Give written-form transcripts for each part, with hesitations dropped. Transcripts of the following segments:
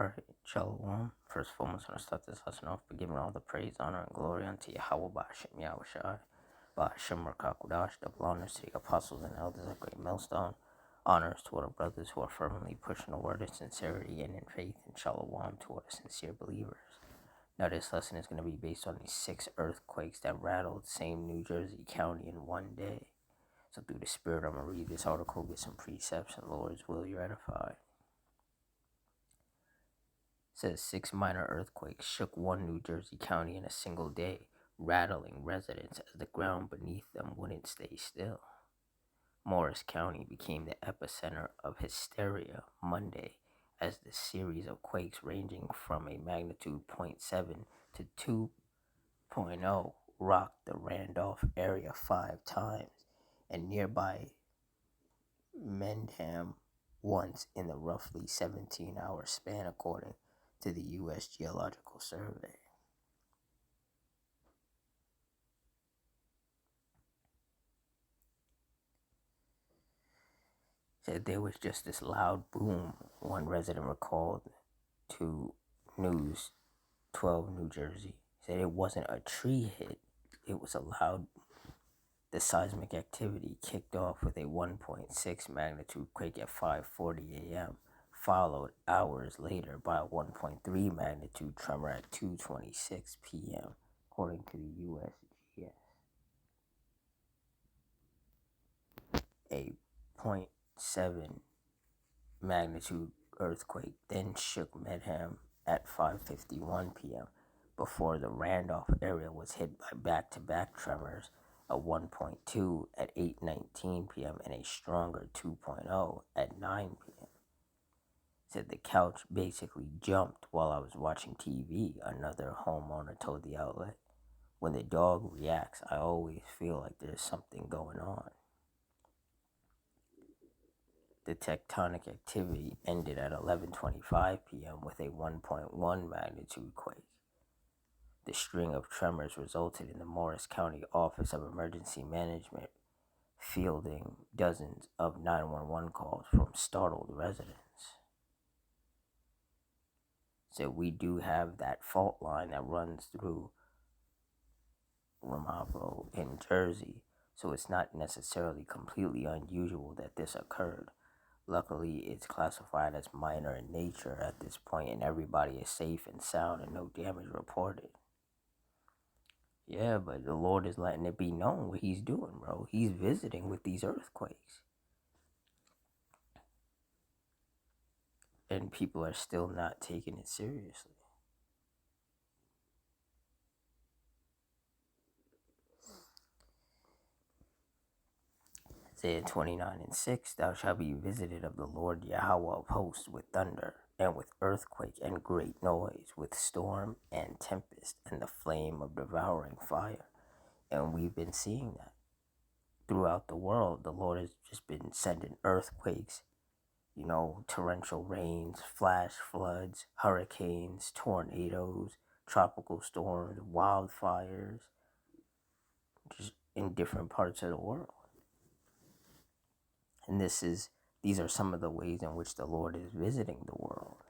Alright, Shalom. First of all, I'm going to start this lesson off by giving all the praise, honor, and glory unto Yahweh Ba'ashem Yahushai. Ba'ashem Rakakudash, double honors to the apostles and elders at Great Millstone. Honors to all the brothers who are firmly pushing the word of sincerity and in faith, and Shalom to all the sincere believers. Now, this lesson is going to be based on these 6 earthquakes that rattled same New Jersey County in one day. So, through the Spirit, I'm going to read this article, get some precepts, and Lord's will, you're edified. Says 6 minor earthquakes shook one New Jersey county in a single day, rattling residents as the ground beneath them wouldn't stay still. Morris County became the epicenter of hysteria Monday as the series of quakes ranging from a magnitude 0.7 to 2.0 rocked the Randolph area 5 times and nearby Mendham once in the roughly 17-hour span, according to the U.S. Geological Survey. Said there was just this loud boom, one resident recalled to News 12 New Jersey. Said it wasn't a tree hit, it was a loud. The seismic activity kicked off with a 1.6 magnitude quake at 5:40 a.m., followed hours later by a 1.3 magnitude tremor at 2:26 p.m., according to the USGS. A 0.7 magnitude earthquake then shook Medham at 5:51 p.m. before the Randolph area was hit by back-to-back tremors, a 1.2 at 8:19 p.m. and a stronger 2.0 at 9 p.m. Said the couch basically jumped while I was watching TV, another homeowner told the outlet. When the dog reacts, I always feel like there's something going on. The tectonic activity ended at 11:25 p.m. with a 1.1 magnitude quake. The string of tremors resulted in the Morris County Office of Emergency Management fielding dozens of 911 calls from startled residents. So we do have that fault line that runs through Ramapo in Jersey, so it's not necessarily completely unusual that this occurred. Luckily, it's classified as minor in nature at this point, and everybody is safe and sound and no damage reported. Yeah, but the Lord is letting it be known what he's doing, bro. He's visiting with these earthquakes. And people are still not taking it seriously. Isaiah 29:6, thou shalt be visited of the Lord Yahweh of hosts with thunder, and with earthquake and great noise, with storm and tempest, and the flame of devouring fire. And we've been seeing that throughout the world. The Lord has just been sending earthquakes, torrential rains, flash floods, hurricanes, tornadoes, tropical storms, wildfires, just in different parts of the world. And these are some of the ways in which the Lord is visiting the world.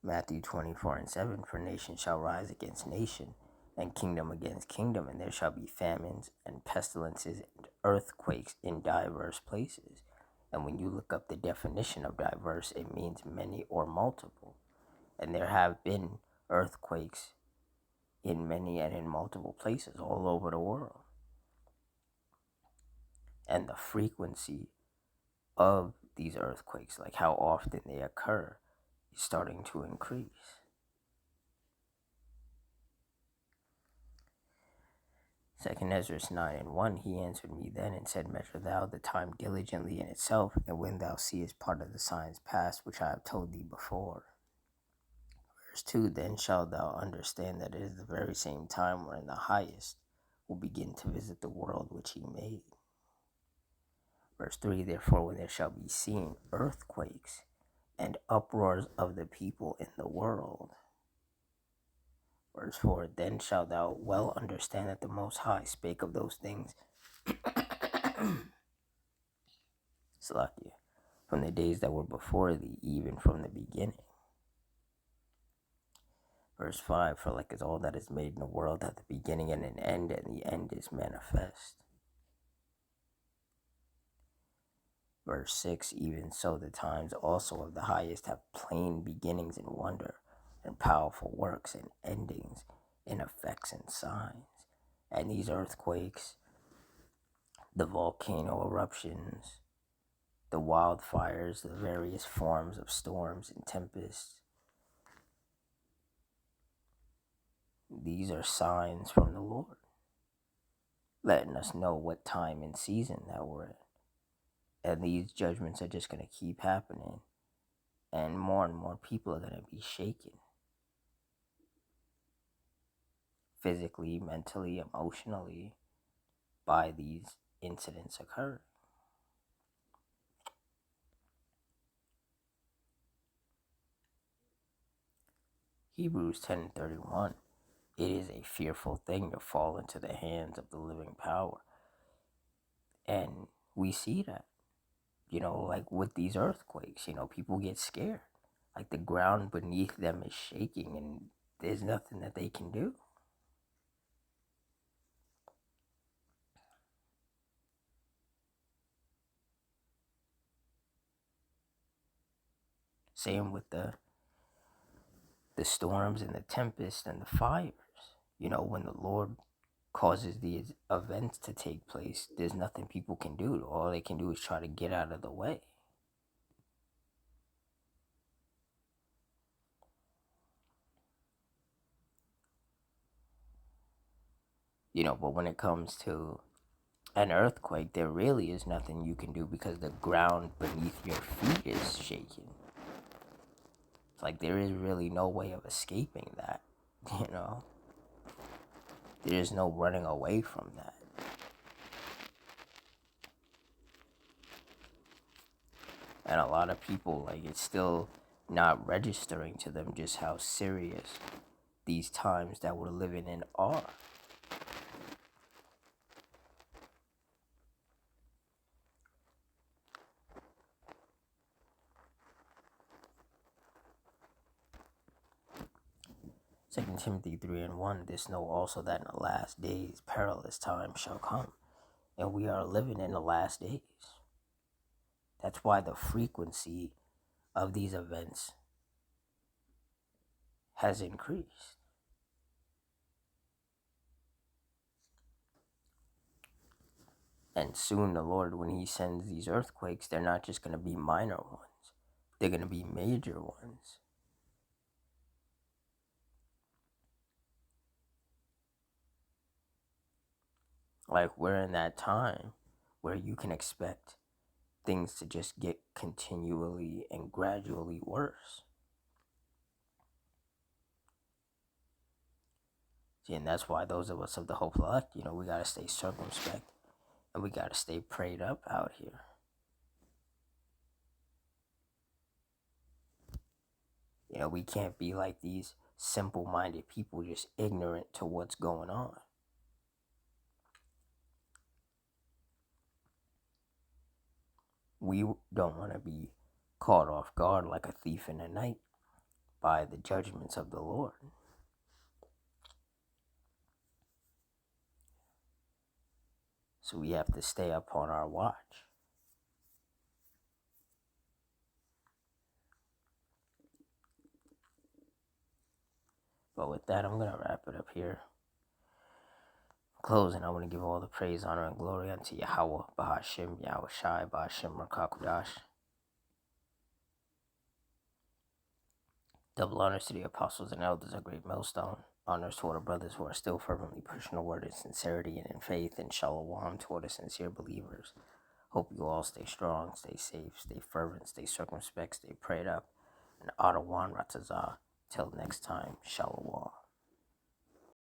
Matthew 24:7, for nation shall rise against nation, and kingdom against kingdom, and there shall be famines and pestilences and earthquakes in diverse places. And when you look up the definition of diverse, it means many or multiple. And there have been earthquakes in many and in multiple places all over the world. And the frequency of these earthquakes, like how often they occur, is starting to increase. Second Ezra 9:1, he answered me then and said, measure thou the time diligently in itself, and when thou seest part of the signs past, which I have told thee before. Verse 2, then shalt thou understand that it is the very same time wherein the highest will begin to visit the world which he made. Verse 3, therefore when there shall be seen earthquakes and uproars of the people in the world. Verse 4, then shalt thou well understand that the Most High spake of those things Salakia, from the days that were before thee, even from the beginning. Verse 5, for like as all that is made in the world hath a beginning and an end, and the end is manifest. Verse 6, even so the times also of the highest have plain beginnings in wonder, and powerful works, and endings in effects and signs. And these earthquakes, the volcano eruptions, the wildfires, the various forms of storms and tempests, these are signs from the Lord, letting us know what time and season that we're in. And these judgments are just going to keep happening, and more people are going to be shaken. Physically, mentally, emotionally, by these incidents occurring. Hebrews 10:31. It is a fearful thing to fall into the hands of the living power. And we see that, like with these earthquakes, people get scared. Like the ground beneath them is shaking and there's nothing that they can do. Same with the storms and the tempest and the fires. When the Lord causes these events to take place, there's nothing people can do. All they can do is try to get out of the way. But when it comes to an earthquake, there really is nothing you can do because the ground beneath your feet is shaking. It's like there is really no way of escaping that, There is no running away from that. And a lot of people, it's still not registering to them just how serious these times that we're living in are. Second Timothy 3:1, this know also that in the last days perilous times shall come. And we are living in the last days. That's why the frequency of these events has increased. And soon the Lord, when he sends these earthquakes, they're not just going to be minor ones. They're going to be major ones. Like we're in that time where you can expect things to just get continually and gradually worse. See, and that's why those of us of the hope elect, we got to stay circumspect and we got to stay prayed up out here. We can't be like these simple-minded people just ignorant to what's going on. We don't want to be caught off guard like a thief in the night by the judgments of the Lord. So we have to stay up on our watch. But with that, I'm going to wrap it up here. Closing, I want to give all the praise, honor, and glory unto Yahweh, Bahashim, Yahweh Shai, Bahashim, Rakakudash. Double honors to the apostles and elders, a great millstone. Honors to all the brothers who are still fervently pushing the word in sincerity and in faith, and shalom to all the sincere believers. Hope you all stay strong, stay safe, stay fervent, stay circumspect, stay prayed up. And Adawan Ratazah. Till next time, shalom.